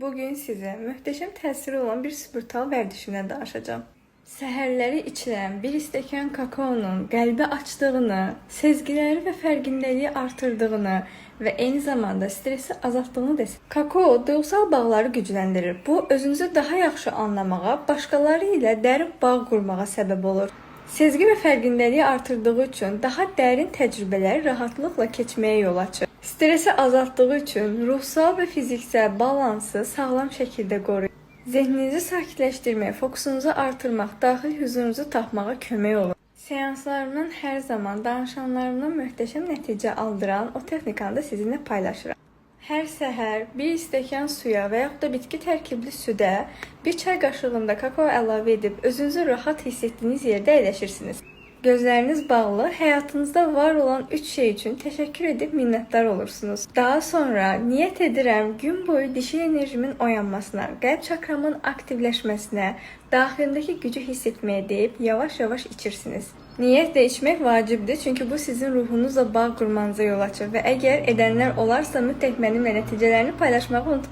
Bugün size möhtəşəm təsiri olan bir spiritual vərdişindən danışacağım. Səhərləri içilən bir stəkan kakaonun qəlbi açdığını, sezgiləri və fərqindəliyi artırdığını və eyni zamanda stresi azaltdığını desin. Kakao duyğusal bağları gücləndirir. Bu, özünüzü daha yaxşı anlamağa, başqaları ilə dərin bağ qurmağa səbəb olur. Sezgi və fərqindəliyi artırdığı üçün daha dərin təcrübələri rahatlıqla keçməyə yol açır. Stresi azaltdığı üçün ruhsal və fiziksel balansı sağlam şəkildə qoruyur. Zehninizi sakitləşdirmək, fokusunuzu artırmaq, daxili huzurunuzu tapmağa kömək olur. Seanslarımdan hər zaman danışanlarımdan möhtəşəm nəticə aldıran o texnikanı da sizinlə paylaşıram. Hər səhər bir stəkan suya və yaxud da bitki tərkibli südə bir çay qaşığında kakao əlavə edib özünüzü rahat hiss etdiyiniz yerdə əyləşirsiniz. Gözləriniz bağlı, həyatınızda var olan 3 şey üçün təşəkkür edib minnətdar olursunuz. Daha sonra niyyət edirəm gün boyu dişil enerjimin oyanmasına, qəlb çakramın aktivləşməsinə, daxilimdəki gücü hiss etməyə deyib yavaş-yavaş içirsiniz. Niyyətlə içmək vacibdir, çünki bu sizin ruhunuzla bağ qurmanıza yol açır və əgər edənlər olarsa mütləq mənimlə nəticələrini paylaşmağı unutmayın.